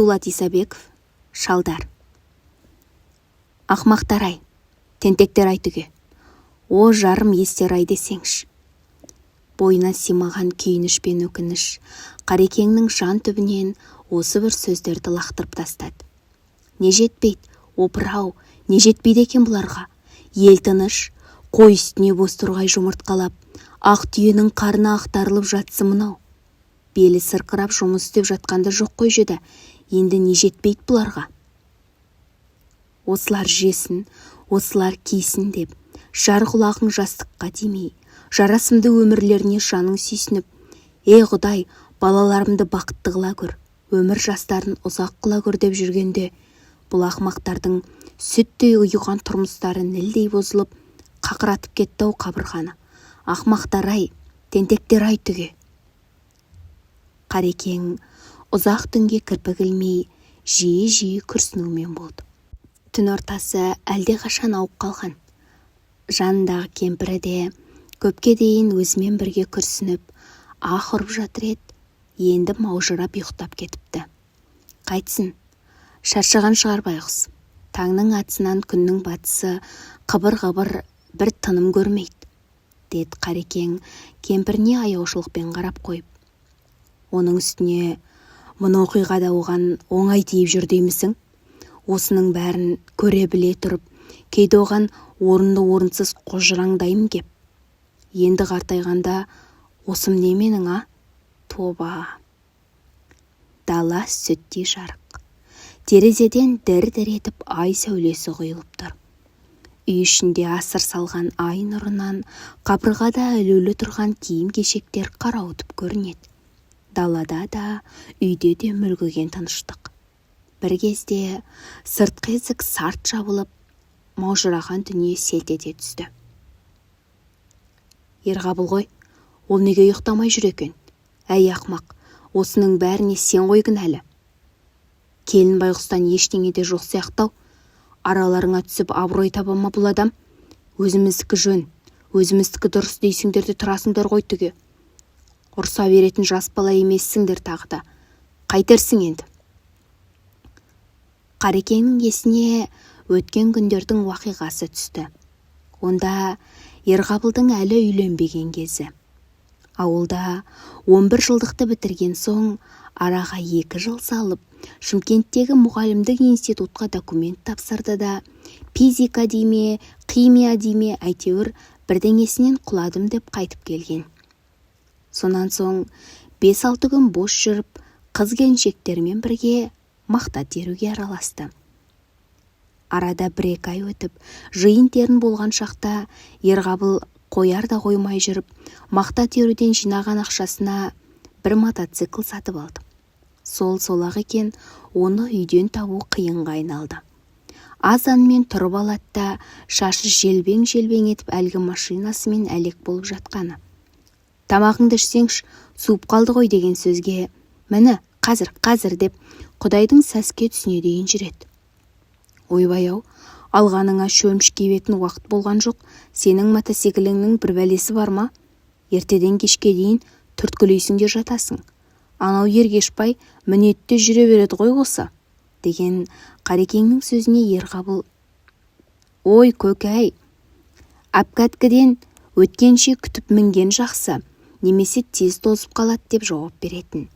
Дулат Исабеков, шалдар. Ақмақтар-ай, тентектер-ай түге, о жарым естер-ай десеңш. Бойына симаған күйініш пен өкініш Қарекеңнің жан түбінен осы бір сөздерді лақтырып тастады. Не жетпейді, опыр-ау, не жетпейді екен бұларға. Ел тыныш, қой үстіне боз тұрғай жұмыртқалап, ақ түйенің қарны ақтарылып жатсы мынау. Белі сырқырап жұмыс істеп жатқанда жоқ қой жеді, енді не жетпейді бұларға. Осылар жесін, осылар кисін деп, жар құлағың жастыққа тимей, жарасымды өмірлеріне жаның сүйсініп, ей Құдай, балаларымды бақытты қыла көр, өмір жастарын ұзақ қыла көр деп жүргенде, бұл ақмақтардың сүттей ұйыған тұрмыстары нілдей бұзылып, қақыратып кетті-ау қабырғаны. Ақмақтар-ай, тентектер-ай түге. Қарекең ұзақ түнге кірпік ілмей, жиі-жиі күрсінумен болды. Түн ортасы әлде қашан ауып қалған. Жанындағы кемпірі де көпке дейін өзімен бірге күрсініп, аһ ұрып жатыр еді, енді маужырап ұйықтап кетіпті. Қайтсын, шаршаған шығар байғұс. Таңның атысынан күннің батысы қыбыр-қыбыр бір тыным көрмейді, деді Қарекең кемпіріне аяушылықпен қарап қойып. Оның үстіне, мұны оқиғада оған оңай тиіп жүр деймісің? Осының бәрін көре біле тұрып, кейде оған орынды-орынсыз қожыраңдаймын кеп. Енді қартайғанда осым неменің, а? Тоба. Дала сүттей жарық. Терезеден дір-дір етіп ай сәулесі құйылып тұр. Үй ішінде асыр салған ай нұрынан қабырғада ілулі тұрған киім-кешектер қарауытып көрінеді. Далада да, үйде де мүлгіген тыныштық. Бір кезде сыртқы есік сарт жабылып, маужыраған дүние селт ете түсті. Ерғабыл ғой, ол неге ұйықтамай жүр екен? Әй ақмақ, осының бәріне сен ғой кінәлі. Келін байғұстан ештеңе де жоқ сияқтау. Араларыңа түсіп абырой таба ма бұл адам? Өзіміздікі жөн, өзіміздікі дұрыс дейсіңдер де тұрасыңдар ғой түге. Ұрса беретін жас бала емессіңдер тағы да. Қайтерсің енді? Қарекеңнің есіне өткен күндердің уақиғасы түсті. Онда Ерғабылдың әлі үйленбеген кезі. Ауылда 11 жылдықты бітірген соң араға 2 жыл салып, Шымкенттегі мұғалімдік институтқа документ тапсырды да, физика дейме, химия дейме, әйтеуір бірдеңесінен құладым деп қайтып келген. Сонан соң 5-6 күн бос жүріп, қыз-келіншектермен бірге мақта теруге араласты. Арада 1-2 ай өтіп, жиын-терін болған шақта Ерғабыл қояр да қоймай жүріп, мақта теруден жинаған ақшасына бір мотоцикл сатып алды. Сол-солақ екен, оны үйден табу қиынға айналды. Азанмен тұрып алады да, шашы желбең-желбең етіп әлгі машинасымен әлек болып жатқаны. Тамағыңды ішсеңш, суып қалды ғой деген сөзге, міне, қазір деп, Құдайдың сәске түсіне дейін жүреді. Ойбай-ау, алғаныңа шөміш кебетін уақыт болған жоқ, сенің мотоцикліңнің бір бәлесі бар ма? Ертеден кешке дейін түрткілейсің де жатасың. Анау Ергешбай мінетте жүре береді ғой осы, деген Қарекеңнің сөзіне Ерғабыл, ой көкәй, әпкәткіден өткенше күтіп мінген жақсы, немесе тез тозып қалады деп жауап беретін.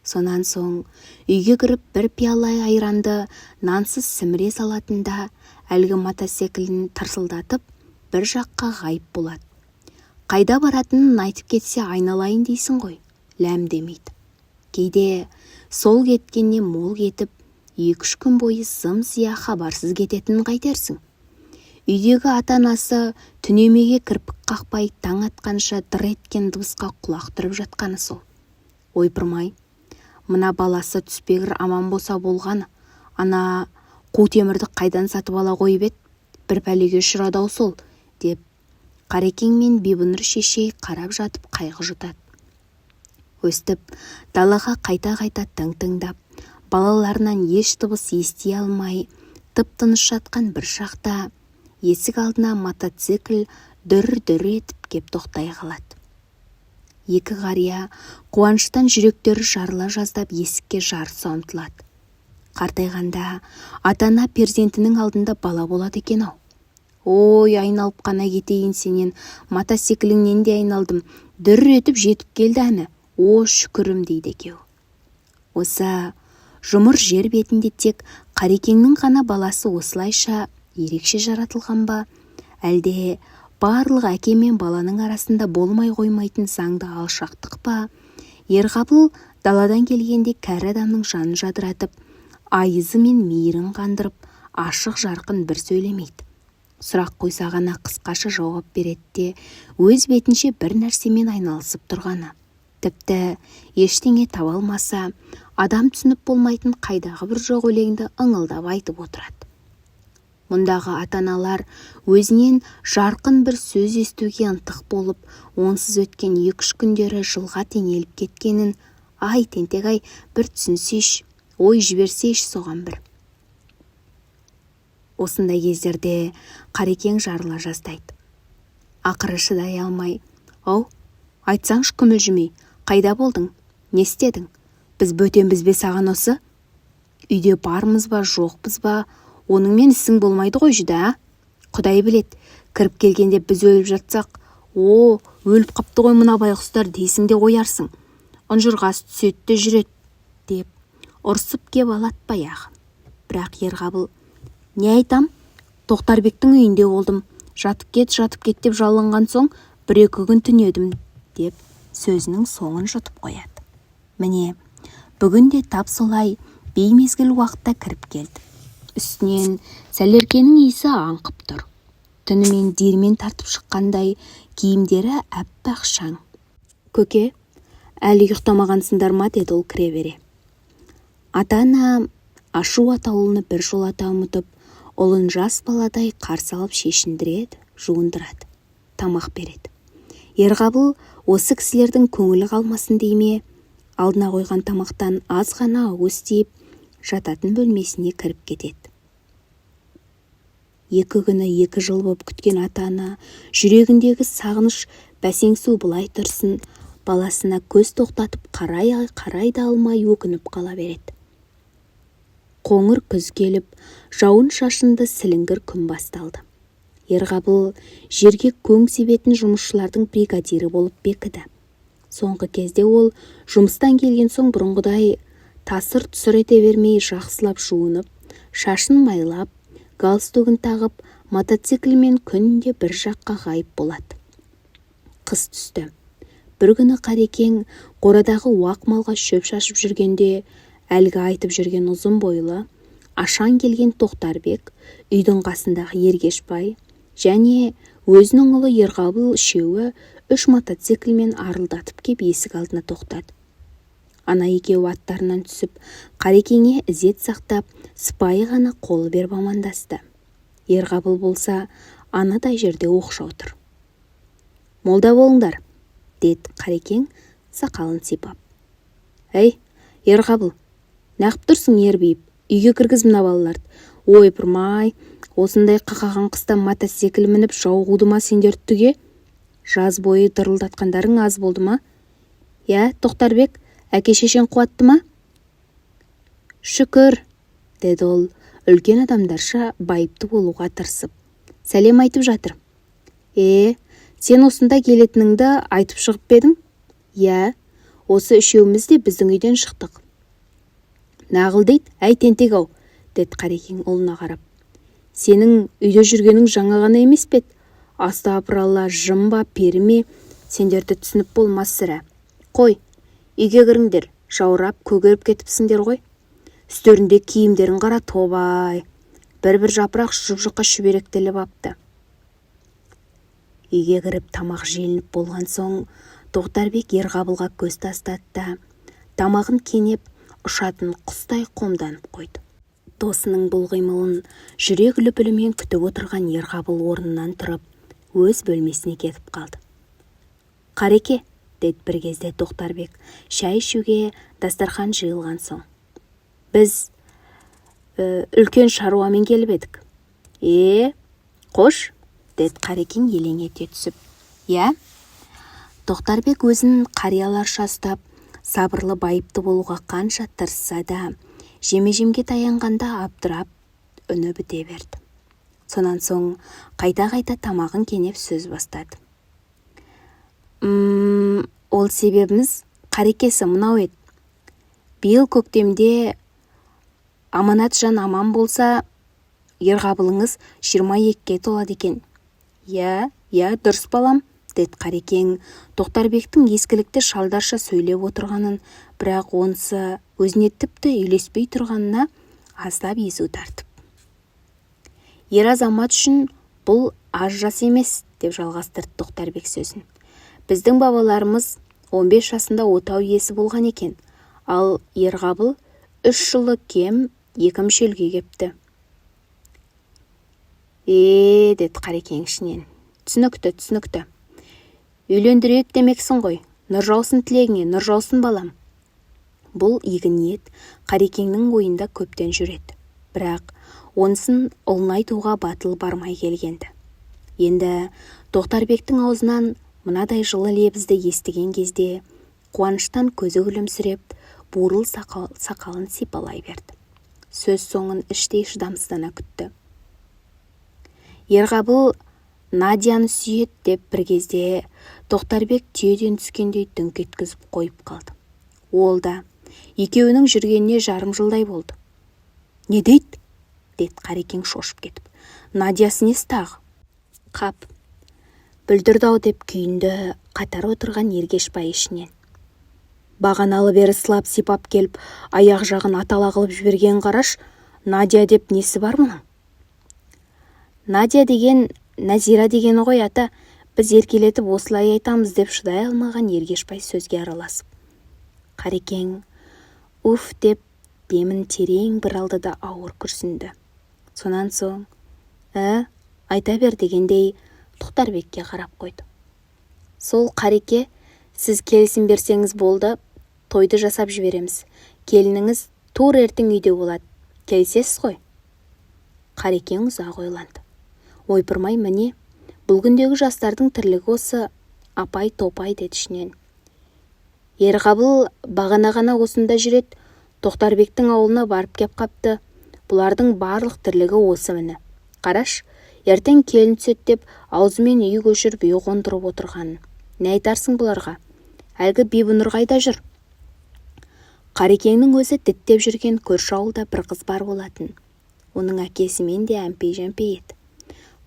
Сонан соң үйге кіріп бір пиала айранды нансыз сіміре салатында әлгі мотоциклін тырсылдатып бір жаққа ғайып болады. Қайда баратынын айтып кетсе айналайын дейсің ғой, ләм демейді. Кейде сол кеткенне мол кетіп, 2-3 күн бойы зым-зия хабарсыз кететінін қайтерсің. Үйдегі ата-анасы түнемеге кірпік қақпай таң атқанша дыр еткен дыбысқа құлақ түріп жатқаны сол. Ойпырмай, мына баласы түспегір аман болса болғаны, ана қу темірді қайдан сатып ала қойып еді, бір пәлеге ұшырады-ау сол, деп Қарекең мен Бибінұр шешей қарап жатып қайғы жұтады. Өстіп, далаға қайта-қайта тың-тыңдап, балаларынан еш дыбыс ести алмай, тып-тыныш жатқан бір шақта, есік алдына мотоцикл дүр-дүр етіп кеп тоқтай қалады. Екі қария қуаныштан жүректері жарыла жаздап есікке жарыса ұмтылады. Қартайғанда ата-ана перзентінің алдында бала болады екен ау. Ой, айналып қана кетейін сенен, мотоцикліңнен де айналдым, дүр етіп жетіп келді әні, о шүкірім дейді екеу. Осы жұмыр жер бетінде тек Қарекеңнің ғана баласы осылайша ерекше жаратылған ба, әлде барлық әке мен баланың арасында болмай қоймайтын заңды алшақтық па? Ерғабыл даладан келгенде кәрі адамның жанын жадыратып, айызы мен мейірін қандырып, ашық жарқын бір сөйлемейді. Сұрақ қойса ғана қысқаша жауап береді де, өз бетінше бір нәрсемен айналысып тұрғаны. Тіпті ештеңе таба алмаса, адам түсініп болмайтын қайдағы бір жоқ өлеңді ыңылдап айтып отырады. Мұндағы ата-аналар өзінен жарқын бір сөз естуге ынтық болып, онсыз өткен 2-3 күндері жылға теңеліп кеткенін, ай тентек-ай, бір түсінсейші, ой жіберсейші соған бір. Осындай кездерде Қарекең жарыла жаздайды. Ақыры шыдай алмай, ау, айтсаңшы күмілжімей, қайда болдың, не істедің? Біз бөтенбіз бе саған осы? Үйде бармыз ба, жоқпыз ба, оныңмен ісің болмайды ғой жүдә. Құдай білет, кіріп келгенде біз өліп жатсақ, о, өліп қапты ғой мына байғұстар дейсің де қоярсың. Ұнжырғасы түсетті жүрет, деп ұрсып кеп алатпай ағы. Бірақ Ерғабыл, не айтам? Тоқтарбектің үйінде болдым. Жатып кет деп жалынған соң 1-2 күн түнедім, деп сөзінің соңын жұтып қояды. Міне, бүгін де тап солай беймезгіл уақытта кіріп келді. Үстінен сәлеркенің иісі аңқып тұр. Түнімен диірмен тартып шыққандай киімдері әппақ шаң. Көке, әлі ұйықтамағансыңдар ма, деді ол кіре бере. Ата-ана ашу атаулыны бір жолата ұмытып, ұлын жас баладай қарсы алып шешіндіреді, жуындырады, тамақ береді. Ерғабыл осы кісілердің көңілі қалмасын дейме, алдына қойған тамақтан аз ғана ауыз тиіп, жататын бөлмесіне кіріп кетеді. 2 күні 2 жыл боп күткен ата-ана жүрегіндегі сағыныш бәсеңсу былай тұрсын, баласына көз тоқтатып қарай да алмай өкініп қала береді. Қоңыр күз келіп, жауын шашынды сілінгір күн басталды. Ерғабыл жерге көң себетін жұмысшылардың бригадирі болып бекіді. Соңғы кезде ол жұмыстан келген соң бұрынғыдай тасыр түсір ете бермей жақсылап жуынып, шашын майлап, галстугін тағып, мотоциклмен күнде бір жаққа ғайып болады. Қыс түсті. Бір күні Қарекең қорадағы уақ малға шөп шашып жүргенде, әлгі айтып жүрген ұзын бойлы, ашаң келген Тоқтарбек, үйдің қасындағы Ергешбай және өзінің ұлы Ерғабыл үшеуі 3 мотоциклмен арылдатып кеп есік алдына тоқтады. Ана екеуі аттарынан түсіп, Қарекеңе ізет сақтап, сыпайы ғана қолы беріп амандасты. Ерғабыл болса, анадай жерде оқшау тұр. Молда болыңдар, деді Қарекең сақалын сипап. Әй, Ерғабыл, нәқып тұрсың ербейіп, үйге кіргіз мына балаларды. Ой, пырмай, осындай қақаған қыста мотоцикл мініп жауғуды ма сендер түге? Жаз бойы дырылдатқандарың аз болды ма? Я, Тоқтарбек, әке шешен қуатты ма? Шүкір, деді ол үлкен адамдарша байыпты болуға тырысып. Сәлем айтып жатыр. Сен осында келетініңді айтып шығып бедің? Я, осы үшеуміз де біздің үйден шықтық. Нағыл дейді, әй тентек-ау, деді Қарекең ұлына қарап. Сенің үйде жүргенің жаңа ғана емес пе? Астапыралла, жымба, періме, сендерді түсініп болмас сірә. Қой, үйге кіріңдер, жаурап, көгеріп кетіпсіңдер ғой. Үстерінде киімдерін қара, тобай. Бір-бір жапырақ жұп-жұқа шүберектеліп апты. Үйге кіріп тамақ желініп болған соң, Тоқтарбек Ерғабылға көз тастады да, тамағын кенеп, ұшатын құстай қомданып қойды. Досының бұл қимылын жүрек лүпілімен күтіп отырған Ерғабыл орнынан тұрып, өз бөлмесіне кетіп қалды. Қареке, деді бір кезде Тоқтарбек, шай ішуге дастархан жиылған соң. Біз үлкен шаруамен келіп едік. Қош, деді Қарекең елең ете түсіп. Я, Тоқтарбек өзін қарияларша ұстап, сабырлы байыпты болуға қанша тырысса да, жеме-жемге таянғанда абдырап үні біте берді. Сонан соң қайта-қайта тамағын кенеп сөз бастады. Ол себебіміз қарекесі мынау еді. Биыл көктемде аманат жан аман болса, ерғабылыңыз 22-ке толады екен. Я, дұрыс балам, деді Қарекең Тоқтарбектің ескілікті шалдарша сөйлеп отырғанын, бірақ онысы өзіне тіпті үйлеспей тұрғанына аздап езу тартып. Ер азамат үшін бұл аз жас емес, деп жалғастырды Тоқтарбек сөзін. Біздің бабаларымыз 15 жасында отау иесі болған екен, ал Ерғабыл 3 жылы кем 2 мүшелге кепті. Деді Қарекең ішінен. Түсінікті. Үйлендірейік демексің ғой. Нұр жаусын тілегіңе, нұр жаусын балам. Бұл игі ниет Қарекеңнің ойында көптен жүреді. Бірақ онысын ұлын айтуға батыл бармай келгенді. Енді Тоқтарбектің аузынан мынадай жылы лебізді естіген кезде қуаныштан көзі күлімсіреп, бурыл сақалын сипалай берді. Сөз соңын іштей шыдамсыздана күтті. Ерғабыл Надияны сүйет деп бір кезде Тоқтарбек түйеден түскендей дүңк еткізіп қойып қалды. Ол да екеуінің жүргеніне жарым жылдай болды. Не дейді? Деді Қарекең шошып кетіп. Надиясы несі тағы? Қап, бүлдірді-ау деп күйінді қатар отырған Ергешбай ішінен. Бағаналы бері сылап сипап келіп, аяқ жағын атала қылып жіберген қараш, Надия деп несі бар мұның? Надия деген Нәзира дегені ғой ата, біз еркелетіп осылай айтамыз деп шыдай алмаған Ергешбай сөзге араласып. Қарекең уф деп демін терең бір алды да ауыр күрсінді. Сонан соң, айта бер дегендей Тоқтарбекке қарап қойды. Сол Қареке, сіз келісім берсеңіз болды, тойды жасап жібереміз. Келініңіз тур ертең үйде болады. Келісесіз ғой? Қарекең ұзақ ойланды. Ойпырмай міне, бұл күндегі жастардың тірлігі осы, апай топай деді ішінен. Ерғабыл бағана ғана осында жүреді, Тоқтарбектің ауылына барып кеп қапты. Бұлардың барлық тірлігі осы міне. Қараш, ертең келін түсет деп аузымен үй көшіріп үй қондырып отырғанын. Не айтарсың бұларға? Әлгі Бибінұр қайда жүр? Қарекеңнің өзі діттеп жүрген көрші ауылда бір қыз бар болатын. Оның әкесімен де әмпей-жәмпей еді.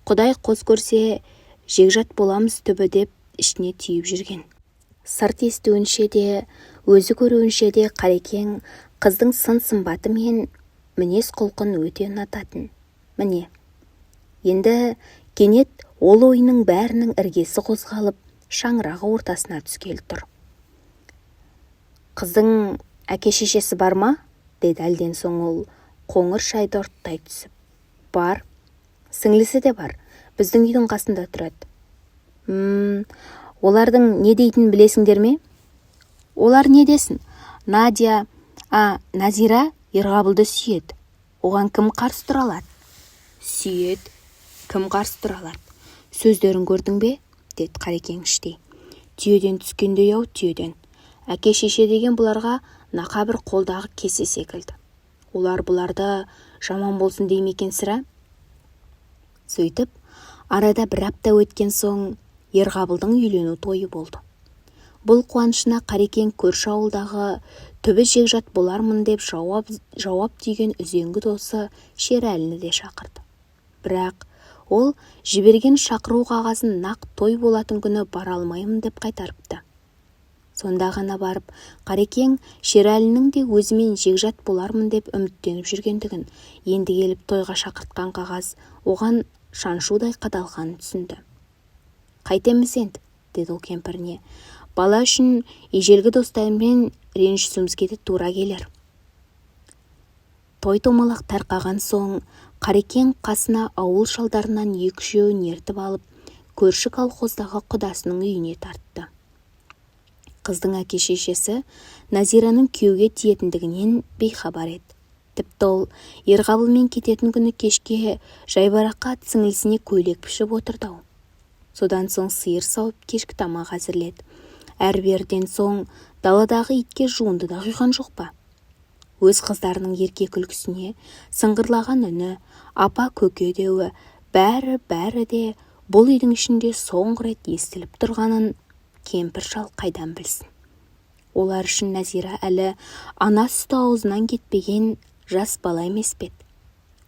Құдай қос көрсе, жегжат боламыз түбі деп ішіне түйіп жүрген. Сырт естуінше де, өзі көруінше де Қарекең қыздың сын-сымбаты мен мінез құлқын өте ұнататын. Міне, енді кенет ол ойының бәрінің іргесі қозғалып, шаңырағы ортасына түскелі тұр. Қыздың әке-шешесі бар ма? Деді әлден соң ол қоңыр шайды ұрттай түсіп. Бар. Сіңлісі де бар, біздің үйдің қасында тұрады. Олардың не дейтін білесіңдер ме? Олар не десін? Надия, Назира Ерғабылды сүйеді. Оған кім қарсы тұра алады? Сүйеді, кім қарсы тұра алады? Сөздерін көрдің бе? Деді Қарекең іштей. Түйеден түскендей ау, түйеден. Әке-шеше деген бұларға нақа бір қолдағы кесе секілді. Олар бұларды жаман болсын деймекен сірә? Сөйтіп, арада бір апта өткен соң Ерғабылдың үйлену тойы болды. Бұл қуанышына Қарекең көрші ауылдағы түбі жегжат болармын деп жауап түйген үзеңгі досы Шерәліні де шақырды. Бірақ ол жіберген шақыру қағазын нақ той болатын күні бара алмаймын деп қайтарыпты. Сонда ғана барып, Қарекең Шерәлінің де өзімен жегжат болармын деп үміттеніп жүргендігін, енді келіп тойға шақыртқан қағаз оған шаншудай қадалғанын түсінді. Қайтеміз енді, деді ол кемпіріне. Бала үшін ежелгі достарымен ренжісуімізге де тура келер. Той томалақ тарқаған соң, Қарекең қасына ауыл шалдарынан 2-3-еуін ертіп алып, көрші колхоздағы құдасының үйіне тартты. Қыздың әке-шешесі Назираның күйеуге тиетіндігінен бейхабар еді. Тіпті ол Ерғабылмен кететін күні кешке жайбараққа сіңілісіне көйлек пішіп отырды-ау. Содан соң сиыр сауып кешкі тамақ әзірледі. әрберден соң даладағы итке жуынды да құйған жоқ па? Өз қыздарының ерке күлкісіне, сыңғырлаған үні, апа көке деуі, бәрі де бұл үйдің ішінде соңғы рет естіліп тұрғанын кемпір шал қайдан білсін. Олар үшін Нәзира әлі ана сүті аузынан кетпеген жас бала емес пе еді?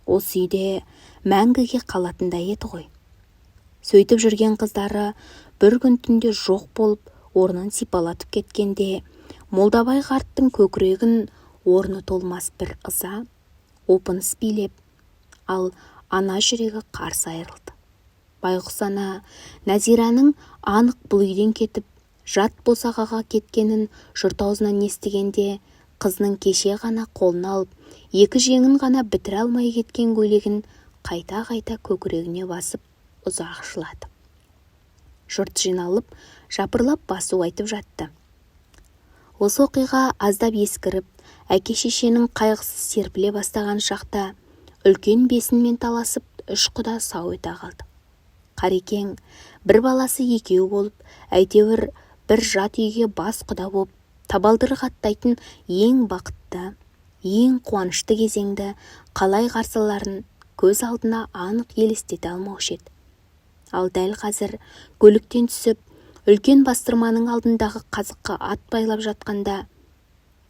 Осы үйде мәңгіге қалатындай еді ғой. Сөйтіп жүрген қыздары бір күн түнде жоқ болып, орнын сипалатып кеткенде, Молдабай қарттың көкірегін орны толмас бір ыза, опыныс билеп, ал ана жүрегі қарс айырылды. Байғұс ана Нәзираның анық бұл үйден кетіп, жат босағаға кеткенін жұрт аузынан естігенде, қызының кеше ғана қолына алып, екі жеңін ғана бітіре алмай кеткен көйлегін қайта-қайта көкірегіне басып ұзақ жылады. Жұрт жиналып, жапырлап басу айтып жатты. Осы оқиға аздап ескіріп, әке-шешенің қайғысы серпіле бастаған шақта, үлкен бесінмен таласып, үш құда сау ете қалды. Қарекең бір баласы екеу болып, әйтеуір бір жат үйге бас құда болып, табалдырық аттайтын ең бақытты, ең қуанышты кезеңді қалай қарсыларын көз алдына анық елестете алмаушы еді. Ал дәл қазір көліктен түсіп, үлкен бастырманың алдындағы қазыққа ат байлап жатқанда,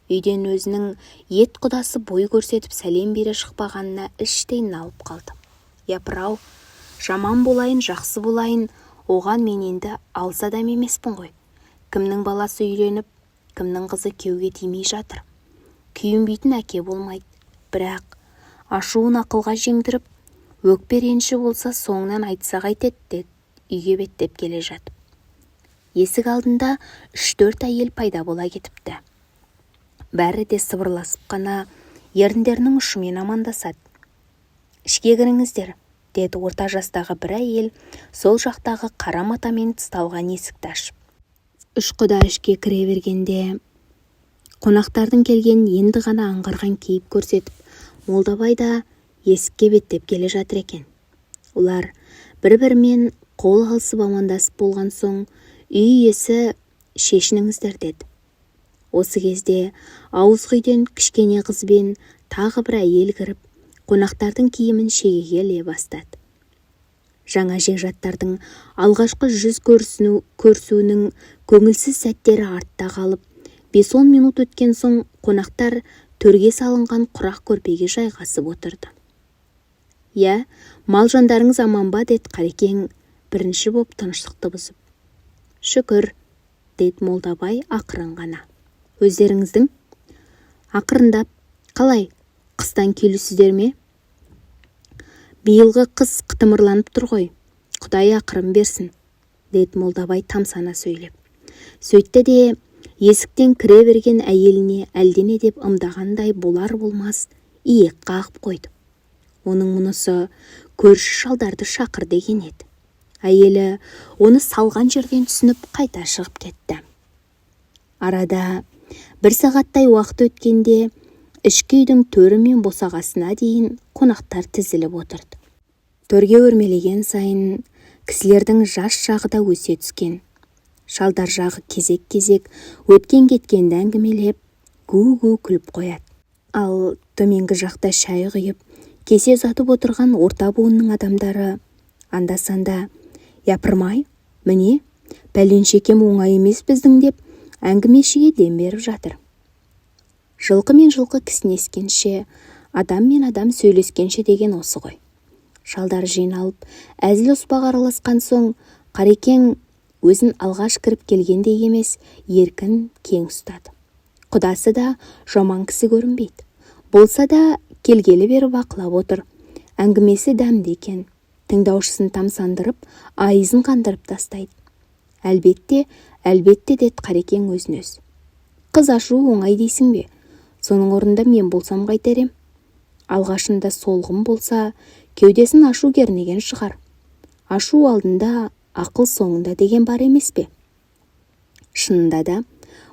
үйден өзінің ет құдасы бой көрсетіп сәлем бере шықпағанына іштей налып қалды. Япыр-ау, жаман болайын, жақсы болайын, оған мен енді алыс адам емеспін ғой. Кімнің баласы үйленіп, кімнің қызы күйеуге тимей жатыр. Күйінбейтін әке болмайды. Бірақ ашуын ақылға жеңдіріп, өкпе реніші болса соңынан айтса қайтеді деді үйге беттеп келе жатып. Есік алдында 3-4 әйел пайда бола кетіпті. Бәрі де сыбырласып қана еріндерінің ұшымен амандасады. Ішке кіріңіздер, деді орта жастағы бір әйел сол жақтағы қара матамен тысталған есікті ашып. Үш құда ішке кіре бергенде, қонақтардың келген енді ғана аңғарған кейіп көрсетіп, Молдабай да есікке беттеп келе жатыр екен. Олар бір-бірімен қол алысып амандасып болған соң, үй иесі шешініңіздер деді. Осы кезде ауызғы үйден кішкене қызбен тағы бір әйел кіріп, қонақтардың киімін шегеге іле бастады. Жаңа жекжаттардың алғашқы жүз көрісуінің көңілсіз сәттері артта қалып, 5-10 минут өткен соң қонақтар төрге салынған құрақ көрпеге жайғасып отырды. «Я, мал жандарыңыз аман ба?» деді Қарекең бірінші боп тыныштықты бұзып. «Шүкір», деді Молдабай ақырын ғана. «Өздеріңіздің?» Ақырындап, «Қалай, қыстан келусіздер ме?» «Биылғы қыс қытымырланып тұр ғой, Құдай ақырын берсін», деді Молдабай тамсана сөйлеп. Сөйтті де есіктен кіре берген әйеліне әлдене деп ымдағандай болар-болмас иек қағып қойды. Оның мұнысы көрші шалдарды шақыр деген еді. Әйелі оны салған жерден түсініп қайта шығып кетті. Арада 1 сағаттай уақыт өткенде ішкі үйдің төрі мен босағасына дейін қонақтар тізіліп отырды. Төрге өрмелеген сайын кісілердің жас жағы да өсе түскен. Шалдар жағы кезек-кезек өткен-кеткенді әңгімелеп, гу-гу күліп қояды. Ал төменгі жақта шай құйып, кесе ұзатып отырған орта буынның адамдары анда-санда «Япырмай, міне, пәленшекем оңай емес біздің» деп әңгімешіге дем беріп жатыр. Жылқы мен жылқы кісінескенше, адам мен адам сөйлескенше деген осы ғой. Шалдар жиналып, әзіл-оспақ араласқан соң, Қарекең өзін алғаш кіріп келгендей емес, еркін кең ұстады. Құдасы да жаман кісі көрінбейді. Болса да келгелі бері бақылап отыр. Әңгімесі дәмді екен. Тыңдаушысын тамсандырып, айызын қандырып тастайды. Әлбетте, деді Қарекең өзін-өз. Қыз ашу оңай дейсің бе? Соның орнында мен болсам қайтарем. Алғашында солғын болса, кеудесін ашу кернеген шығар. Ашу алдында, ақыл соңында деген бар емес пе? Шынында да,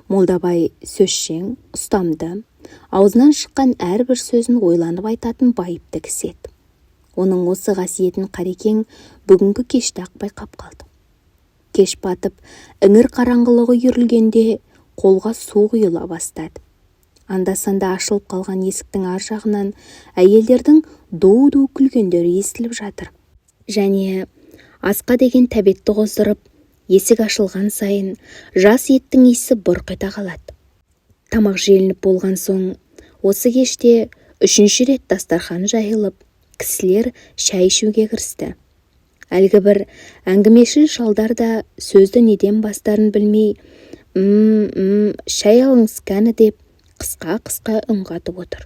Молдабай сөзшең, ұстамды, аузынан шыққан әрбір сөзін ойланып айтатын байыпты кісі еді. Оның осы қасиетін Қарекең бүгінгі кеште-ақ байқап қалды. кеш батып, іңір қараңғылығы үйірілгенде қолға су құйыла бастады. Анда-санда ашылып қалған есіктің ар жағынан әйелдердің ду-ду күлгендері естіліп жатыр. Және асқа деген тәбетті қоздырып, есік ашылған сайын жас еттің иісі бұрқ ете қалады. Тамақ желініп болған соң, осы кеште 3-ші рет дастархан жайылып, кісілер шай ішуге кірісті. Әлгі бір әңгімешіл шалдар да сөзді неден бастарын білмей, шай алыңыз кәні деп қысқа-қысқа үн қатып отыр.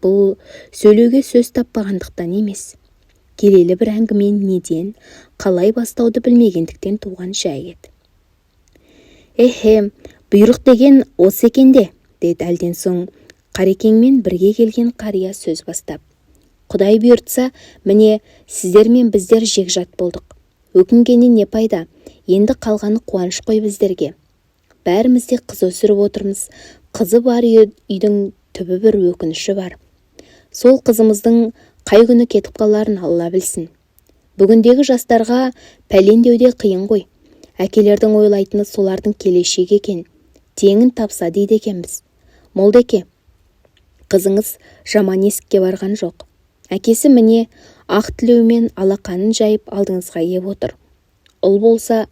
Бұл сөйлеуге сөз таппағандықтан емес, келелі бір әңгіме неден, қалай бастауды білмегендіктен туған жай еді. Бұйрық деген осы екен де, деді әлден соң Қарекеңмен бірге келген қария сөз бастап. Құдай бұйыртса, міне, сіздер мен біздер жекжат болдық. Өкінгеннен не пайда, енді қалғаны қуаныш қой біздерге. Бәріміз де қыз өсіріп отырмыз. Қызы бар үйдің түбі бір өкініші бар. Сол қызымыздың қай күні кетіп қаларын Алла білсін. Бүгіндегі жастарға пәлен деуде қиын ғой. Әкелердің ойлайтыны солардың келешегі екен. Теңін тапса дейді екенбіз. Молдеке, қызыңыз жаман есікке барған жоқ. Әкесі міне ақ тілеумен алақанын жайып алдыңызға еп отыр. Ұл болса,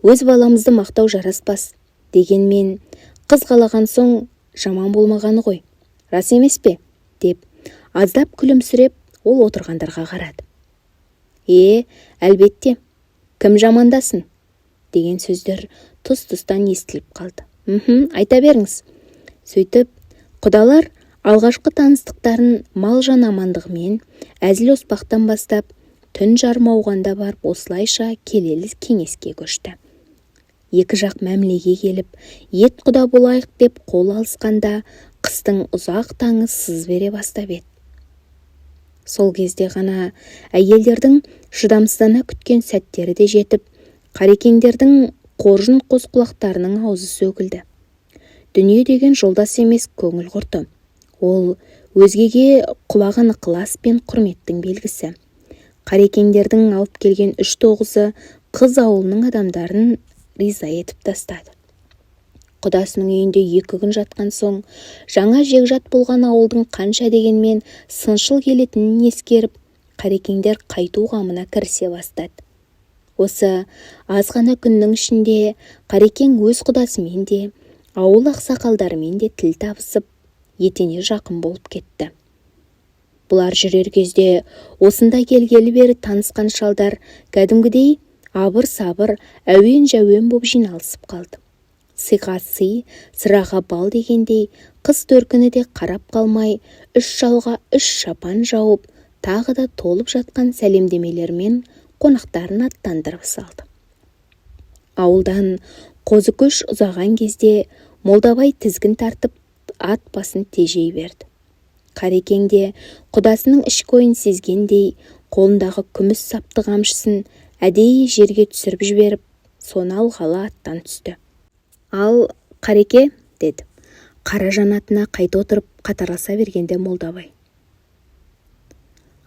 өз баламызды мақтау жараспас. Дегенмен, қыз қалаған соң жаман болмағаны ғой. Рас емес пе? Деп, аздап күлімсіреп, ол отырғандарға қарады. Әлбетте, кім жамандасын? Деген сөздер тұс-тұстан естіліп қалды. Айта беріңіз. Сөйтіп, құдалар алғашқы таныстықтарын мал-жан амандығымен әзіл-оспақтан бастап, түн жармауғанда барып осылайша келелі кеңеске көшті. Екі жақ мәмілеге келіп, ет құда болайық деп қол алысқанда, қыстың ұзақ таңы сыз бере бастап еді. Сол кезде ғана әйелдердің шыдамсыздана күткен сәттері де жетіп, Қарекеңдердің қоржын қос құлақтарының аузы сөгілді. Дүние деген жолдас емес көңіл құрты. Ол өзгеге құлаған ықылас пен құрметтің белгісі. Қарекеңдердің алып келген 3-9-ы қыз ауылының адамдарын риза етіп тастады. Құдасының үйінде 2 күн жатқан соң, жаңа жекжат болған ауылдың қанша дегенмен сыншыл келетінін ескеріп, Қарекеңдер қайту қамына кірісе бастады. Осы аз ғана күннің ішінде Қарекең өз құдасымен де, ауыл ақсақалдарымен де тіл табысып, етене жақын болып кетті. Бұлар жүрер кезде осында келгелі бері танысқан шалдар кәдімгідей абыр-сабыр, әуен-жәуен боп жиналысып қалды. Сыйға сый, сыраға бал дегендей, қыз төркіні де қарап қалмай, 3 шалға 3 шапан жауып, тағы да толып жатқан сәлемдемелермен қонақтарын аттандырып салды. Ауылдан қозы көш ұзаған кезде Молдабай тізгін тартып ат басын тежей берді. Қарекең де құдасының ішкі ойын сезгендей, қолындағы күміс сапты қамшысын әдейі жерге түсіріп жіберіп, соны алғалы аттан түсті. Ал Қареке, деді. Қара жанатына қайта отырып қатарласа бергенде Молдабай.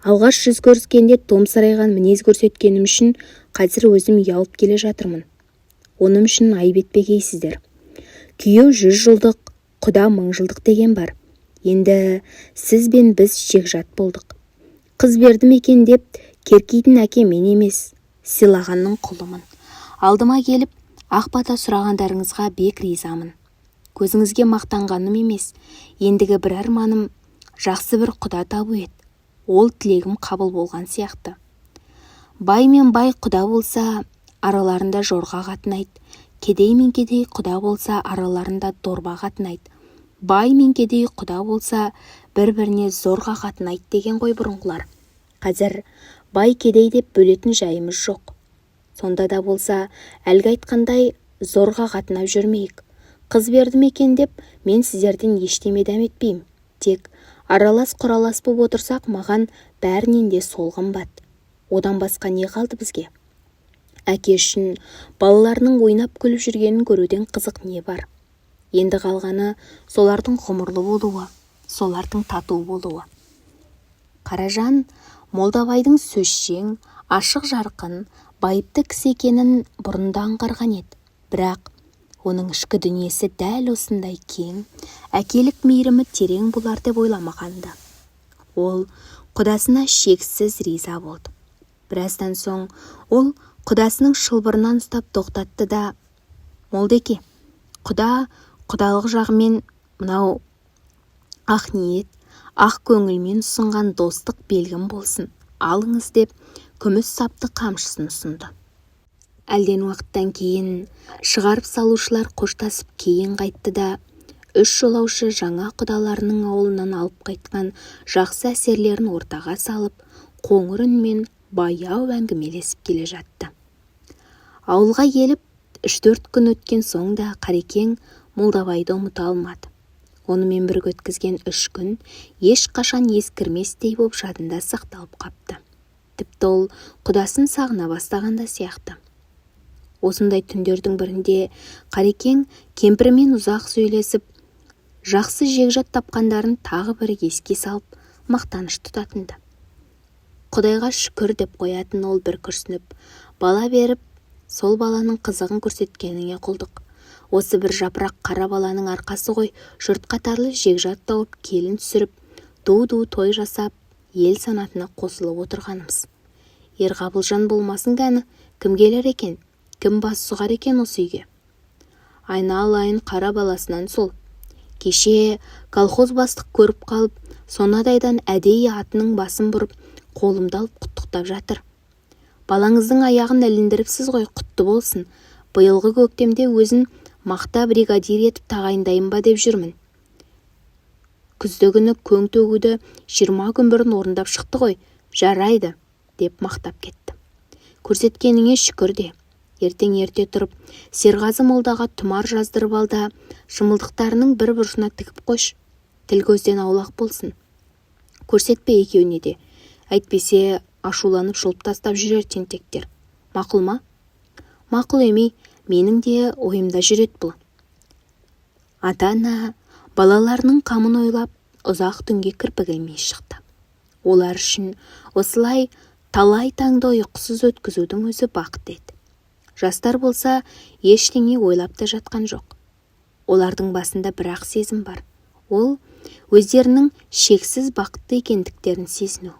Алғаш жүз көріскенде томсарайған мінез көрсеткенім үшін қазір өзім ұялып келе жатырмын. Оным үшін айып етпегейсіздер. Күйеу 100 жылдық, құда 1000 жылдық деген бар. Енді сіз бен біз жекжат болдық. Қыз бердім екен деп, керкейдің әке мен емес, сыйлағанның құлымын. Алдыма келіп, ақ бата сұрағандарыңызға бек ризамын. Көзіңізге мақтанғаным емес, ендігі бір арманым жақсы бір құда табу еді. Ол тілегім қабыл болған сияқты. Бай мен бай құда болса, араларында жорға қатынайды. Кедей мен кедей құда болса, араларында дорба қатынайды. Бай мен кедей құда болса, бір-біріне зорға қатынайды деген ғой бұрынғылар. Қазір бай кедей деп бөлетін жайымыз жоқ. Сонда да болса, әлгі айтқандай зорға қатынап жүрмейік. Қыз бердім екен деп, мен сіздерден ештеме дәметпеймін. Тек аралас-құралас боп отырсақ, маған бәрінен де сол қымбат. Одан басқа не қалды бізге? Әке үшін балаларының ойнап күліп жүргенін көруден қызық не бар? Енді қалғаны солардың ғұмырлы болуы, солардың тату болуы. Қаражан Молдабайдың сөзшең, ашық жарқын, байыпты кісі екенін бұрында аңғарған еді. Бірақ оның ішкі дүниесі дәл осындай кең, әкелік мейірімі терең болар деп ойламаған-ды. Ол құдасына шексіз риза болды. Біраздан соң ол құдасының шылбырынан ұстап тоқтатты да: «Молдеке, құдалық жағымен мынау ақ ниет, ақ көңілмен ұсынған достық белгім болсын, алыңыз» деп күміс сапты қамшысын ұсынды. Әлден уақыттан кейін шығарып салушылар қоштасып кейін қайтты да, 3 жолаушы жаңа құдаларының ауылынан алып қайтқан жақсы әсерлерін ортаға салып, қоңыр үнмен баяу әңгімелесіп келе жатты. Ауылға келіп 3-4 күн өткен соң да Қарекең Молдабайды ұмыта алмады. Онымен бірге өткізген 3 күн ешқашан ескірместей боп жадында сақталып қапты. Тіпті ол құдасын сағына бастағанда сияқты. Осындай түндердің бірінде Қарекең кемпірімен ұзақ сөйлесіп, жақсы жегжат тапқандарын тағы бір еске салып, мақтаныш тұтатынды. Құдайға шүкір деп қоятын ол бір күрсініп, бала беріп, сол баланың қызығын көрсеткеніңе құлдық. Осы бір жапырақ қара баланың арқасы ғой, жұрт қатарлы жегжат тауып, келін түсіріп, ду-ду той жасап, ел санатына қосылып отырғанымыз. Ерғабылжан болмасын кәні, кім келер екен, кім бас сұғар екен осы үйге? Айналайын қара баласынан сол. Кеше колхоз бастық көріп қалып, сонадайдан әдейі атының басын бұрып, қолымды алып құттықтап жатыр. Балаңыздың аяғын іліндіріпсіз ғой, құтты болсын. Биылғы көктемде өзін мақта бригадир етіп тағайындайын ба деп жүрмін. Күзді күні көң төгуді 20 күн бұрын орындап шықты ғой, жарайды, деп мақтап кетті. Көрсеткеніңе шүкір де. Ертең ерте тұрып, Серғазы молдаға тұмар жаздырып алда, шымылдықтарының бір бұрышына тігіп қойш, тіл көзден аулақ болсын. Көрсетпе екеуіне де, әйтпесе ашуланып шолып тастап жүрер тентектер. Мақұл ма? Мақұл емей, менің де ойымда жүрет бұл. Ата-ана балаларының қамын ойлап, ұзақ түнге кірпік ілмей шықты. Олар үшін осылай талай таңды ұйқысыз өткізудің өзі бақыт еді. Жастар болса, ештеңе ойлап та жатқан жоқ. Олардың басында бір-ақ сезім бар. Ол өздерінің шексіз бақытты екендіктерін сезіну.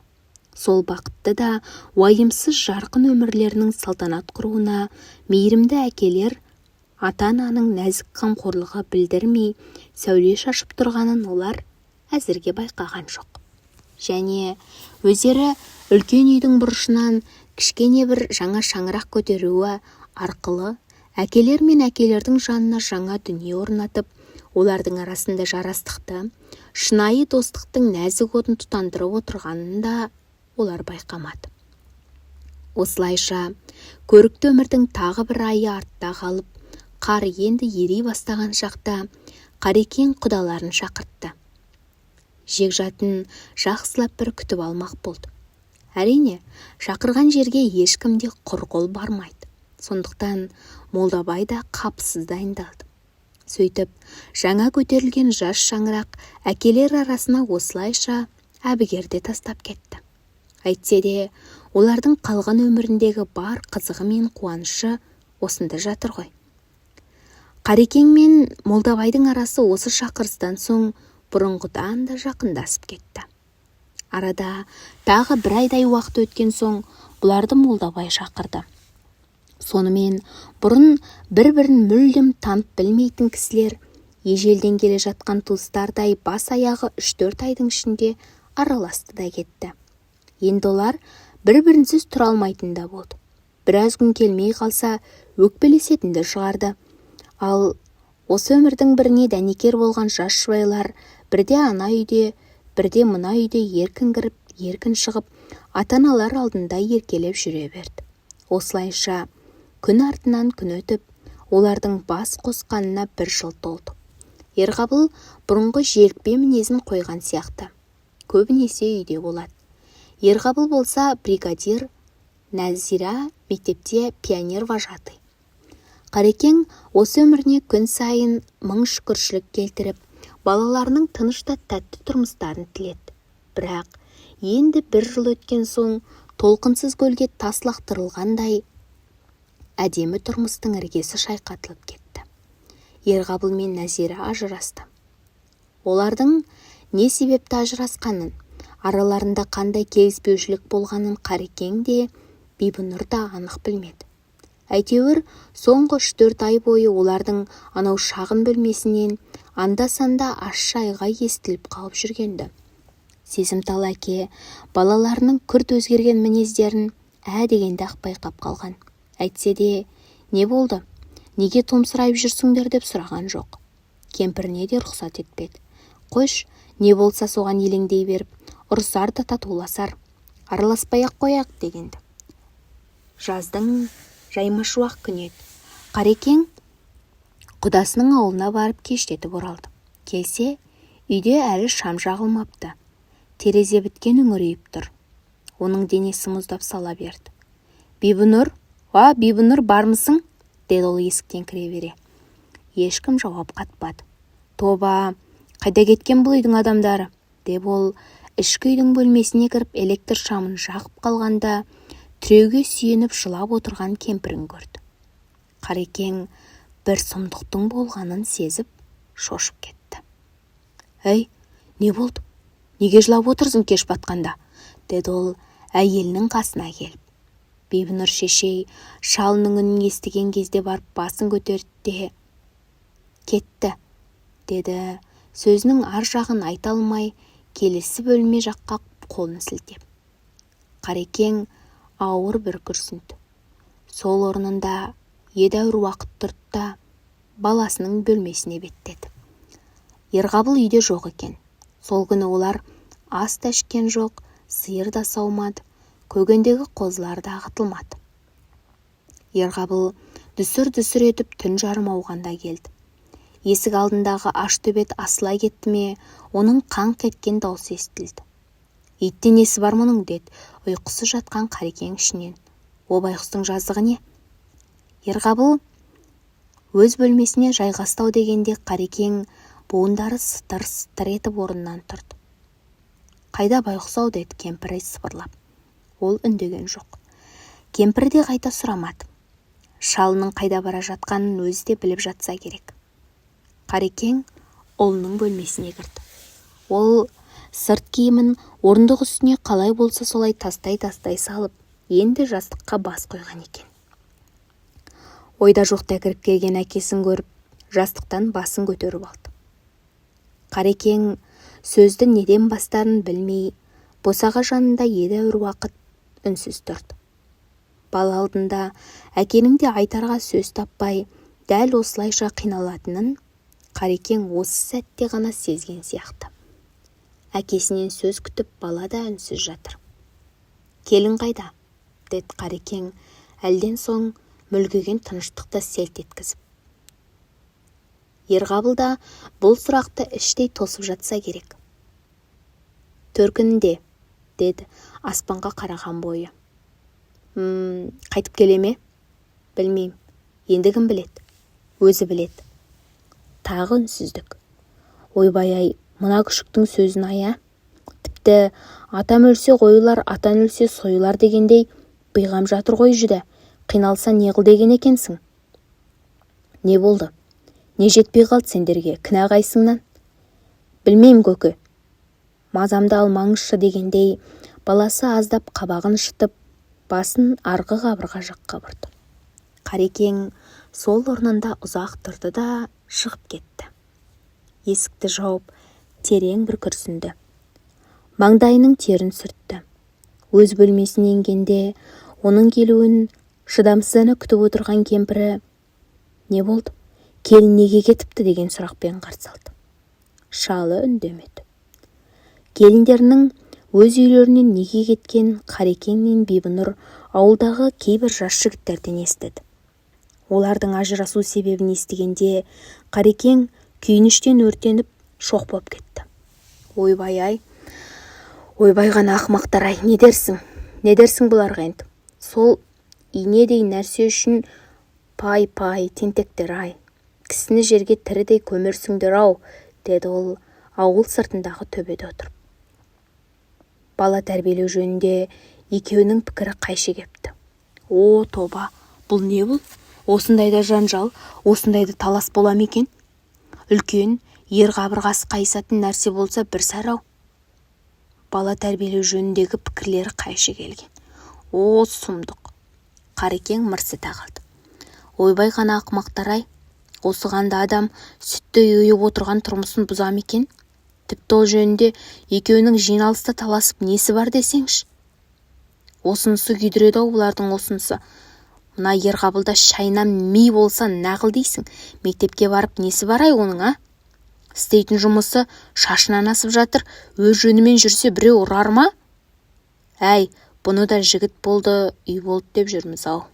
Сол бақытты да уайымсыз жарқын өмірлерінің салтанат құруына мейірімді әкелер ата-ананың нәзік қамқорлығы білдірмей сәуле шашып тұрғанын олар әзірге байқаған жоқ. Және өздері үлкен үйдің бұрышынан кішкене бір жаңа шаңырақ көтеруі арқылы әкелер мен әкелердің жанына жаңа дүние орнатып, олардың арасында жарастықты, шынайы достықтың нәзік отын тұтандырып отырғанын да олар байқамады. Осылайша көрікті өмірдің тағы бір айы артта қалып, қар енді ери бастаған шақта Қарекең құдаларын шақыртты. Жегжатын жақсылап бір күтіп алмақ болды. Әрине, шақырған жерге ешкімде құр қол бармайды. Сондықтан Молдабай да қапысыз дайындалды. Сөйтіп, жаңа көтерілген жас шаңырақ әкелер арасына осылайша әбігерде тастап кетті. Әйтсе де, олардың қалған өміріндегі бар қызығы мен қуанышы осында жатыр ғой. Қарекең мен Молдабайдың арасы осы шақырыстан соң бұрынғыдан да жақындасып кетті. Арада тағы бір айдай уақыт өткен соң бұларды Молдабай шақырды. Сонымен бұрын бір-бірін мүлдем танып білмейтін кісілер ежелден келе жатқан туыстардай бас-аяғы 3-4 айдың ішінде араласты да кетті. Енді олар бір-бірінсіз тұра алмайтын да болды. Біраз күн келмей қалса өкпелесетінді шығарды. Ал осы өмірдің біріне дәнекер болған жас жұбайлар бірде ана үйде, бірде мына үйде еркін кіріп, еркін шығып, ата-аналар алдында еркелеп жүре берді. Осылайша күн артынан күн өтіп, олардың бас қосқанына 1 жыл толды. Ерғабыл бұрынғы желікпе мінезін қойған сияқты. Көбінесе үйде болады. Ерғабыл болса бригадир, Нәзира мектепте пионер вожатый. Қарекең осы өміріне күн сайын мың шүкіршілік келтіріп, балаларының тыныш та тәтті тұрмыстарын тіледі. Бірақ енді 1 жыл өткен соң толқынсыз көлге тас лақтырылғандай әдемі тұрмыстың іргесі шайқатылып кетті. Ерғабыл мен Нәзира ажырасты. Олардың не себепті ажырасқанын, араларында қандай келіспеушілік болғанын Қарекең де, Бибінұр да анық білмеді. Әйтеуір соңғы 3-4 ай бойы олардың анау шағын бөлмесінен анда-санда ащы айғай естіліп қалып жүргенді. Сезімтал әке балаларының күрт өзгерген мінездерін дегенде-ақ байқап қалған. Әйтсе де, не болды? Неге томсырайып жүрсіңдер деп сұраған жоқ. Кемпіріне де рұқсат етпеді. Қойш, не болса соған елеңдей беріп, ұрысар да татуласар, араласпай-ақ қояқ дегенді. Жаздың жаймашуақ күні еді. Қарекең құдасының ауылына барып кештетіп оралды. Келсе, үйде әлі шам жағылмапты. Терезе біткен үңірейіп тұр. Оның денесі мұздап сала берді. Бибінұр, Бибінұр бармысың? Деді ол есіктен кіре бере. Ешкім жауап қатпады. Тоба, қайда кеткен бұл үйдің адамдары? Деп ол ішкі үйдің бөлмесіне кіріп электр шамын жағып қалғанда, тіреуге сүйеніп жылап отырған кемпірін көрді. Қарекең бір сұмдықтың болғанын сезіп, шошып кетті. Әй, не болды? Неге жылап отырсың кеш батқанда? Деді ол әйелінің қасына келіп. Бибінұр шешей шалының үнін естіген кезде барып басын көтерді де, кетті, деді сөзінің ар жағын айта алмай, келесі бөлме жаққа қолын сілтеп. Қарекең ауыр бір күрсінді. Сол орнында едәуір уақыт тұрды да баласының бөлмесіне беттеді. Ерғабыл үйде жоқ екен. Сол күні олар ас та ішкен жоқ, сиыр да саумады, көгендегі қозылар да ағытылмады. Ерғабыл дүсір-дүсір етіп түн жарым ауғанда келді. Есік алдындағы аш төбет асыла кетті ме, оның қаңқ еткен даусы естілді. Итте несі бар мұның, деді ұйқысы жатқан Қарекең ішінен. О байғұстың жазығы не? Ерғабыл өз бөлмесіне жайғастау дегенде Қарекең буындары сытыр-сытыр етіп орнынан тұрды. Қайда байғұсау, деді кемпірі сыбырлап. Ол үндеген жоқ. Кемпір де қайта сұрамады. Шалының қайда бара жатқанын өзі де біліп жатса керек. Қарекең ұлының бөлмесіне кірді. Ол сырт киімін орындық үстіне қалай болса солай тастай-тастай салып, енді жастыққа бас қойған екен. Ойда жоқта кіріп келген әкесін көріп, жастықтан басын көтеріп алды. Қарекең сөзді неден бастарын білмей, босаға жанында едәуір уақыт үнсіз тұрды. Бала алдында әкенің де айтарға сөз таппай, дәл осылайша қиналатынын Қарекең осы сәтте ғана сезген сияқты. Әкесінен сөз күтіп, бала да үнсіз жатыр. Келін қайда? Деді Қарекең әлден соң мүлгіген тыныштықты селт еткізіп. Ерғабыл да бұл сұрақты іштей тосып жатса керек. Төркінінде, деді аспанға қараған бойы. Қайтып келе ме? Білмеймін. Енді кім біледі? Өзі біледі. Тағы үнсіздік. Ойбай-ай, мына күшіктің сөзін ая. Тіпті атам өлсе қойылар, атан өлсе сойылар дегендей бейғам жатыр ғой жүді. Қиналса не қыл деген екенсің? Не болды? Не жетпей қалды сендерге? Кінә қайсыңнан? Білмеймін көке. Мазамды алмаңызшы дегендей, баласы аздап қабағын шытып, басын арғы қабырға жаққа бұрды. Қарекең сол орнында ұзақ тұрды да шығып кетті. Есікті жауып, терең бір күрсінді. Маңдайының терін сүртті. Өз бөлмесіне енгенде, оның келуін шыдамсыздана күтіп отырған кемпірі, не болды? Келін неге кетіпті деген сұрақпен қарсы алды. Шалы үндемеді. Келіндерінің өз үйлерінен неге кеткен Қарекең мен Бибінұр ауылдағы кейбір жас жігіттерден естіді. Олардың ажырасу себебін естігенде Қарекең күйініштен өртеніп шоқ боп кетті. Ойбай-ай, ойбай ғана ақымақтар-ай, не дерсің? Не дерсің бұларға енді? Сол инедей нәрсе үшін пай-пай тентектер-ай. Кісіні жерге тірідей көмерсіңдер-ау, деді ол ауыл сыртындағы төбеде отырып. Бала тәрбиелеу жөнінде екеуінің пікірі қайшы кепті. О, тоба, Бұл не бұл? Осындайда жанжал, осындайда талас бола ма екен? Үлкен, ер қабырғасы қайысатын нәрсе болса бір сарау. Бала тәрбиелеу жөніндегі пікірлері қайшы келген. О, сұмдық. Қарекең мырс ете қалды. Ойбай ғана ақымақтар-ай, осығанда адам сүтті үйіп отырған тұрмысын бұза ма екен? Тіпті ол жөнінде екеуінің жиналыста таласып несі бар десеңші. Осынысы күйдіреді-ау бұлардың осынысы. Мына Ерғабылда шайнан ми болса нағыл дейсің. Мектепке барып несі бар-ай оның, а? Істейтін жұмысы шашынан асып жатыр, өз жөнімен жүрсе біреу ұрар ма? Әй, бұны да жігіт болды, үй болды деп жүрміз-ау.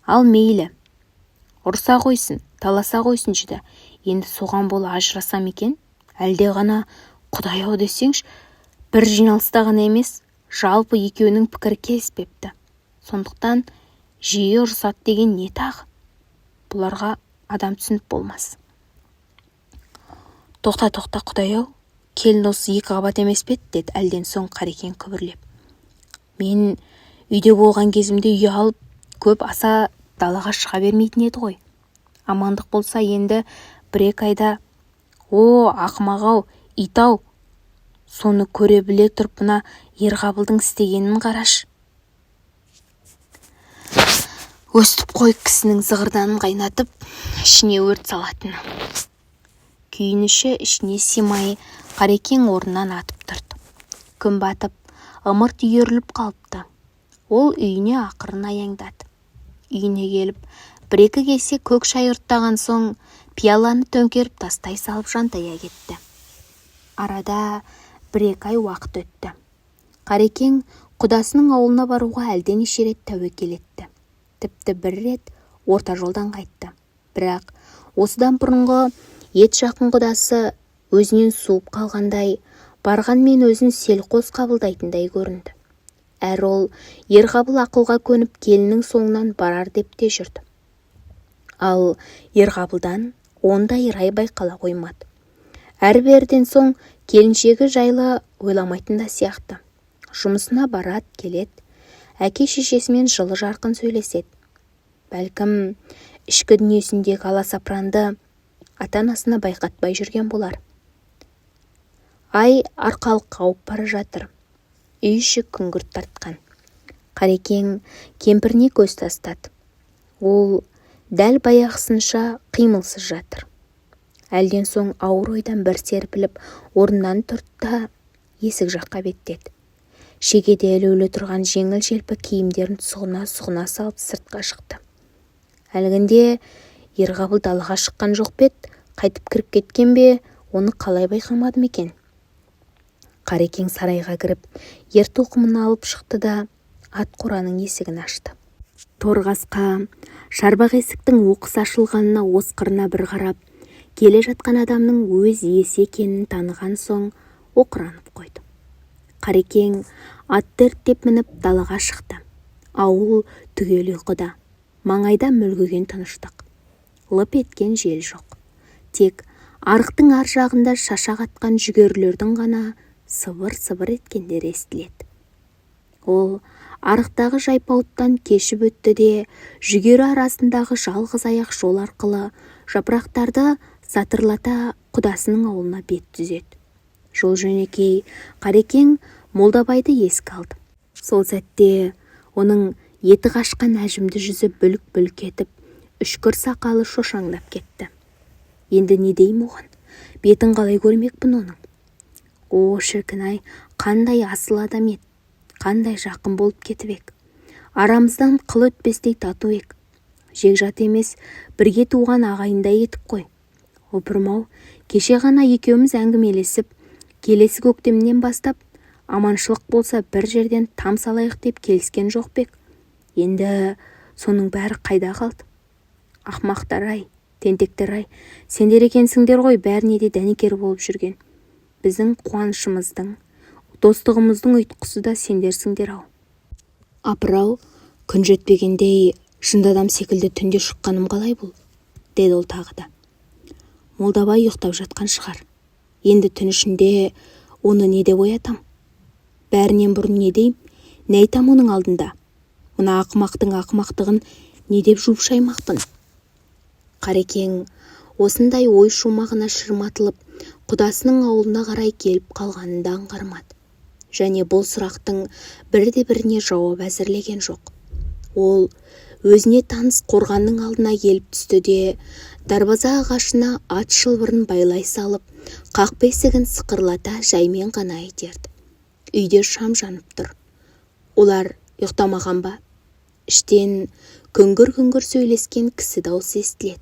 Ал мейлі, ұрса қойсын, таласа қойсын жеді. Енді соған болы ажырасам екен? Әлде ғана Құдай-ау десеңші, бір жиналыста ғана емес, жалпы екеуінің пікірі келіспепті. Сондықтан жиі ұрсат деген не тағы? Бұларға адам түсініп болмас. Тоқта, Құдай-ау, келін осы 2 қабат емес пе еді, деді әлден соң Қарекең күбірлеп. Мен үйде болған кезімде үй алып, көп аса далаға шыға бермейтін еді ғой. Амандық болса енді 1-2 айда, о, ақымақ-ау, ит-ау, соны көре біле тұрып мына Ерғабылдың істегенін қараш. Өстіп қой кісінің зығырданын қайнатып, ішіне өрт салатыны. Күйініші ішіне симай, Қарекең орнынан атып тұрды. Күн батып, ымырт үйіріліп қалыпты. Ол үйіне ақырын аяңдады. Үйіне келіп, 1-2 кесе көк шай ұрттаған соң, пияланы төңкеріп тастай салып жантая кетті. Арада 1-2 ай уақыт өтті. Қарекең құдасының ауылына баруға әлденеше рет тәуекел етті. Тіпті 1 рет орта жолдан қайтты. Бірақ осыдан бұрынғы ет жақын құдасы өзінен суып қалғандай, барғанмен өзін селқос қабылдайтындай көрінді. Әр ол Ерғабыл ақылға көніп келінің соңынан барар деп те жүрді. Ал Ерғабылдан ондай рай байқала қоймады. Әрберден соң келіншегі жайлы ойламайтын да сияқты. Жұмысына барат, келет, әке-шешесімен жылы жарқын сөйлеседі. Бәлкім, ішкі дүниесіндегі аласапыранды ата-анасына байқатпай жүрген болар. Ай арқалық қауып бара жатыр. Үй іші күңгірт тартқан. Қарекең кемпіріне көз тастады. Ол дәл баяғысынша қимылсыз жатыр. Әлден соң ауыр ойдан бір серпіліп, орнынан тұрды да есік жаққа беттеді. Шегеде ілулі тұрған жеңіл-желпі киімдерін сұғына салып сыртқа шықты. Әлгінде Ерғабыл далаға шыққан жоқ бет, қайтып кіріп кеткен бе, оны қалай байқамадым екен? Қарекең сарайға кіріп, ер тоқымын алып шықты да ат қораның есігін ашты. Торғасқа шарбақ есіктің оқыс ашылғанына осқырына бір қарап, келе жатқан адамның өз иесі екенін таныған соң оқыранып қойды. Қарекең атты ерттеп мініп далаға шықты. Ауыл түгел ұйқыда, маңайда мүлгіген тыныштық. Лып еткен жел жоқ. Тек арықтың ар жағында шашақ атқан жүгерлердің ғана сыбыр-сыбыр еткендері естіледі. Ол арықтағы жайпауыттан кешіп өтті де, жүгері арасындағы жалғыз аяқ жол арқылы жапырақтарды сатырлата құдасының ауылына бет түзеді. Жол жөнекей Қарекең Молдабайды еске алды. Сол сәтте оның еті қашқан әжімді жүзі бүлк-бүлк етіп, үшкір сақалы шошаңдап кетті. Енді не деймін оған? Бетін қалай көрмекпін оның? О, шіркін-ай, қандай асыл адам еді, қандай жақын болып кетіп ек. Арамыздан қыл өтпестей тату ек. Жекжат емес, бірге туған ағайындай етіп қой. Опырмау, кеше ғана екеуміз әңгімелесіп, келесі көктемнен бастап, аманшылық болса бір жерден там салайық деп келіскен жоқ бек. Енді соның бәрі қайда қалды? Ақмақтар-ай, тентектер-ай, сендер екенсіңдер ғой бәріне де дәнекер болып жүрген. Біздің қуанышымыздың, достығымыздың ұйтқысы да сендерсіңдер-ау. Апырау, күн жетпегендей жындадам секілді түнде шыққаным қалай бұл? Деді ол тағы да. Молдабай ұйықтап жатқан шығар. Енді түн ішінде оны не деп оятам? Бәрінен бұрын не дейм? Не айтам оның алдында? Мына ақымақтың ақымақтығын не деп жуып шаймақпын? Қарекең осындай ой шумағына шырматылып, құдасының аулына қарай келіп қалғанын да аңғармады. Және бұл сұрақтың бірде-біріне жауап әзірлеген жоқ. Ол өзіне таныс қорғанның алдына келіп түсті де, дарбаза ағашына ат шылбырын байлай салып, қақпа есігін сықырлата жаймен ғана итерді. Үйде шам жанып тұр. Олар ұйықтамаған ба? Іштен күңгір-күңгір сөйлескен кісі даусы естіледі.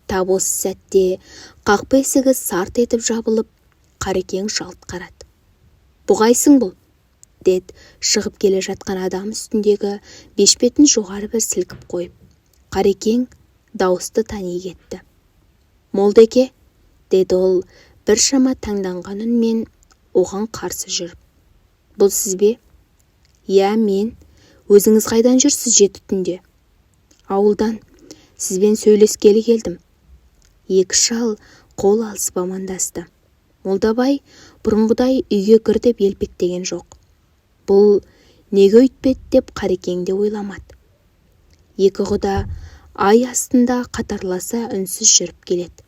Тап осы сәтте қақпа есігі сарт етіп жабылып, Қарекең жалт қарады. «Бұғайсың бұл?» деді шығып келе жатқан адам үстіндегі бешпетін жоғары бір сілкіп қойып. Қарекең дауысты тани кетті. «Молдеке?» деді ол біршама таңданған үнмен оған қарсы жүріп. «Бұл сіз бе?» «Иә, мен. Өзіңіз қайдан жүрсіз жеті түнде?» «Ауылдан. Сізбен сөйлескелі келдім». Екі шал қол алысып амандасты. Молдабай бұрынғыдай үйге кір деп елпектеген жоқ. Бұл неге өйтпеді деп Қарекең де ойламады. Екі құда ай астында қатарласа үнсіз жүріп келеді.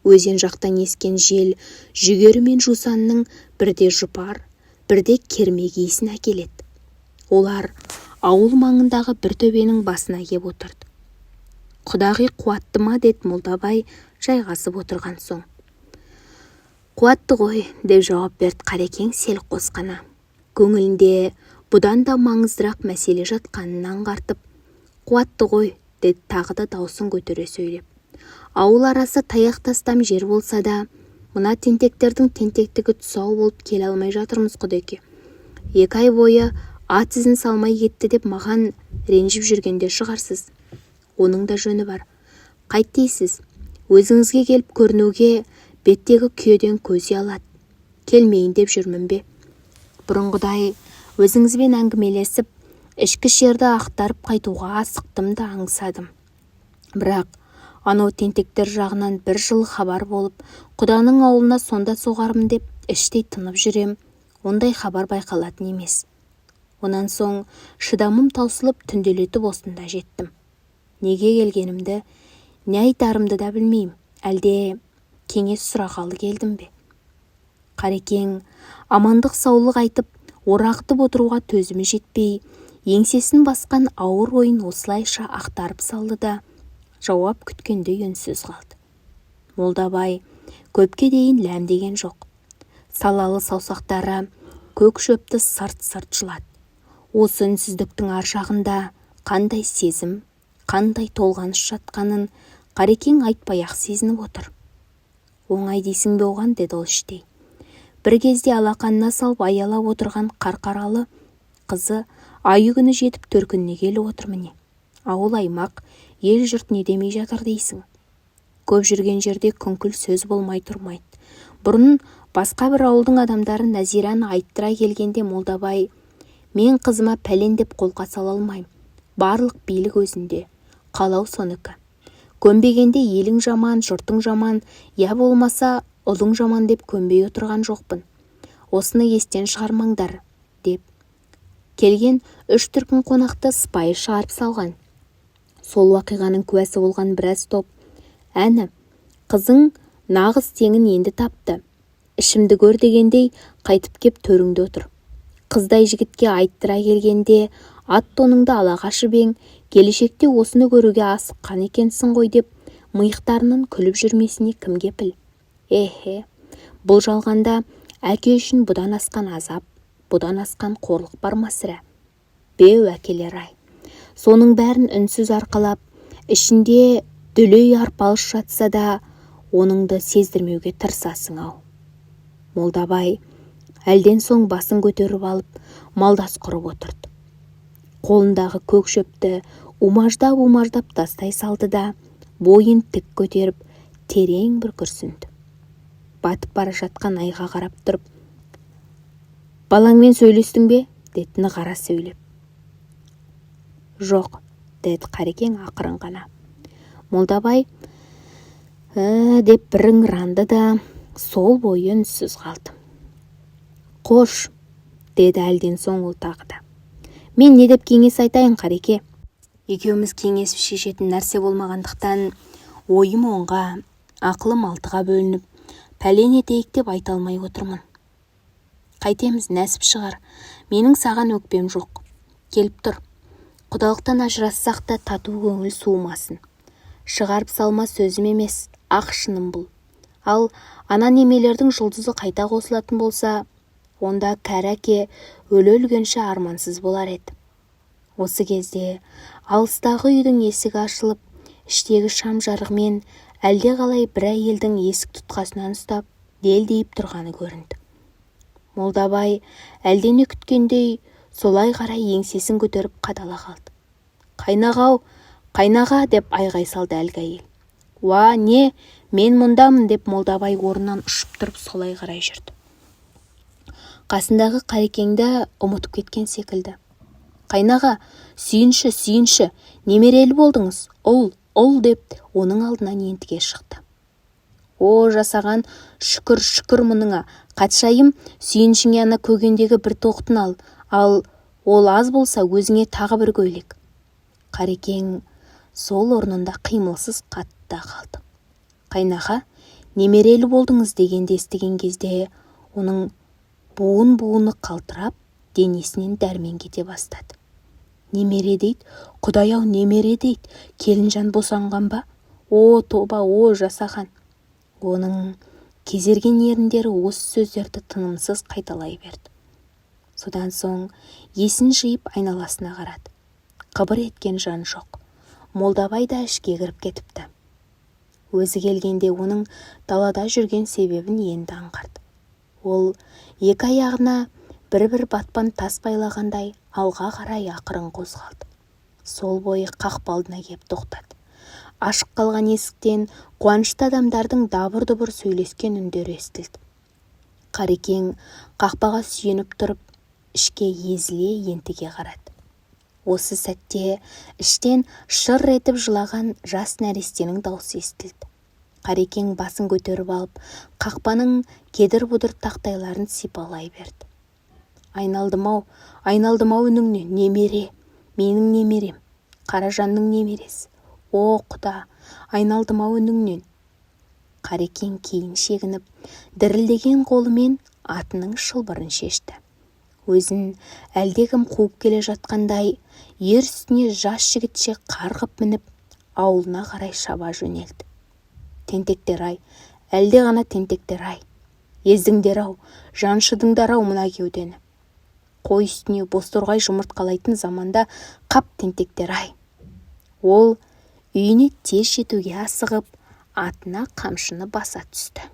Өзен жақтан ескен жел жүгері мен жусанның бірде жұпар, бірде кермек иісін әкеледі. Олар ауыл маңындағы бір төбенің басына кеп отырды. «Құдағи қуатты ма?» деді Молдабай жайғасып отырған соң. «Қуатты ғой», деп жауап берді Қарекең селқос қана. Көңілінде бұдан да маңыздырақ мәселе жатқанын аңғартып, «Қуатты ғой», деді тағы да даусын көтере сөйлеп. «Ауыл арасы таяқ тастам жер болса да, мына тентектердің тентектігі тұсау болып келе алмай жатырмыз Құдеке. 2 ай бойы ат ізін салмай кетті деп маған ренжіп жүргенде шығарсыз. Оның да жөні бар. Қайт дейсіз? Өзіңізге келіп көрінуге беттегі күйеден көзе алады. Келмейін деп жүрмін бе? Бұрынғыдай өзіңізбен әңгімелесіп, ішкі шерді ақтарып қайтуға асықтым да аңсадым. Бірақ анау тентектер жағынан бір жыл хабар болып, құданың ауылына сонда соғарым деп іштей тынып жүрем, ондай хабар байқалатын емес. Онан соң шыдамым таусылып түнделетіп осында жеттім. Неге келгенімді, не айтарымды да білмеймін. Әлде кеңес сұрағалы келдім бе?» Қарекең амандық саулық айтып, орағытып отыруға төзімі жетпей, еңсесін басқан ауыр ойын осылайша ақтарып салды да, жауап күткенде үнсіз қалды. Молдабай көпке дейін ләмдеген жоқ. Салалы саусақтары көк шөпті сырт-сырт жылады. Осы үнсіздіктің ар жағында қандай сезім, қандай толғаныш жатқанын Қарекең айтпай-ақ сезініп отыр. «Оңай дейсің бе оған?» деді ол іштей. Бір кезде алақанына салып аялап отырған қарқаралы қызы айы күні жетіп төркініне келіп отыр міне. Ауыл аймақ, ел жұрт не демей жатыр дейсің? Көп жүрген жерде күңкіл сөз болмай тұрмайды. Бұрын басқа бір ауылдың адамдары Нәзираны айттыра келгенде Молдабай, «Мен қызыма пәлен деп қолқа сала алмайым. Барлық билік өзінде. Қалау соныкі. Көнбегенде елің жаман, жұртың жаман, я болмаса ұлың жаман деп көнбей отырған жоқпын. Осыны естен шығармаңдар», деп келген 3 түркін қонақты сыпайы шығарып салған. Сол уақиғаның куәсі болған біраз топ, «Әні, қызың нағыз теңін енді тапты. Ішімді көр» дегендей қайтып кеп төріңде отыр. Қыздай жігітке айттыра келгенде ат тоныңды ала қашып ең, келешекте осыны көруге асыққан екенсің ғой деп миықтарының күліп жүрмесіне кім кепіл? Бұл жалғанда әке үшін бұдан асқан азап, бұдан асқан қорлық бар ма сірә? Беу әкелер-ай. Соның бәрін үнсіз арқалап, ішінде дүлей арпалыс жатса да, оныңды сездірмеуге тырысасың-ау. Молдабай әлден соң басын көтеріп алып, малдас құрып отырды. Қолындағы көк шөпті умаждап тастай салды да, бойын тік көтеріп, терең бір күрсінді. Батып бара жатқан айға қарап тұрып, «Балаңмен сөйлестің бе?» деді нығара сөйлеп. «Жоқ», деді Қарекең ақырын ғана. Молдабай деп бір ыңыранды да, сол бойы үнсіз қалды. «Қош», деді әлден соң ол тағы да. Мен не деп кеңес айтайын, Қареке? Екеуміз кеңесіп шешетін нәрсе болмағандықтан ойым оңға, ақылым алтыға бөлініп, пәлен етейік деп айта алмай отырмын. Қайтеміз, нәсіп шығар. Менің саған өкпем жоқ. Келіп тұр. Құдалықтан ажырассақ та тату көңіл суымасын. Шығарып салма сөзім емес, ақ шыным бұл. Ал ана немелердің жұлдызы қайта қосылатын болса, онда кәрі әке өле-өлгенше армансыз болар еді. Осы кезде алыстағы үйдің есігі ашылып, іштегі шам жарығымен әлде қалай бір әйелдің есік тұтқасынан ұстап делдиіп тұрғаны көрінді. Молдабай әлдене күткендей солай қарай еңсесін көтеріп қадала қалды. «Қайнаға-ау, қайнаға!» деп айғай салды әлгі әйел. «Уа, не, мен мұндамын!» деп Молдабай орнынан ұшып тұрып солай қарай жүрді. Қасындағы Қарекеңді ұмытып кеткен секілді. «Қайнаға, сүйінші, сүйінші, немерелі болдыңыз, ұл деп оның алдынан ентіге шықты. «О, жасаған, шүкір мұныңа, қатшайым, сүйіншіңе ана көгендегі бір тоқтын ал ол аз болса өзіңе тағы бір көйлек». Қарекең сол орнында қимылсыз қатты қалды. «Қайнаға, немерелі болдыңыз» дегенді естіген кезде оның буыны қалтырап, денесінен дәрмен кете бастады. «Немере дейді, Құдай-ау, немере дейді, келінжан босанған ба? О, тоба, о, жасаған!» Оның кезерген еріндері осы сөздерді тынымсыз қайталай берді. Содан соң есін жиып айналасына қарады. Қыбыр еткен жан жоқ. Молдабай да ішке кіріп кетіпті. Өзі келгенде оның далада жүрген себебін енді аңғарды. Ол екі аяғына бір-бір батпан тас байлағандай алға қарай ақырын қозғалды. Сол бойы қақпалдына кеп тоқтады. Ашық қалған есіктен қуанышты адамдардың дабыр-дұбыр сөйлескен үндері естілді. Қарекең қақпаға сүйеніп тұрып, ішке езіле ентіге қарады. Осы сәтте іштен шыр етіп жылаған жас нәрестенің даусы естілді. Қарекең басын көтеріп алып, қақпаның кедір-бұдыр тақтайларын сипалай берді. Айналдым-ау үніңнен, немере, менің немерем, Қаражанның немересі. О, Құда, айналдым-ау үніңнен. Қарекең кейін шегініп, дірілдеген қолымен атының шылбырын шешті. Өзін әлдекім қуып келе жатқандай, ер үстіне жас жігітше қарғып мініп, ауылына қарай шаба жөнелді. Тентектер-ай, әлде ғана тентектер-ай, ездіңдер-ау, жаншыдыңдар-ау мына кеудені. Қой үстіне бозторғай жұмыртқалайтын заманда қап тентектер-ай. Ол үйіне тез жетуге асығып, атына қамшыны баса түсті.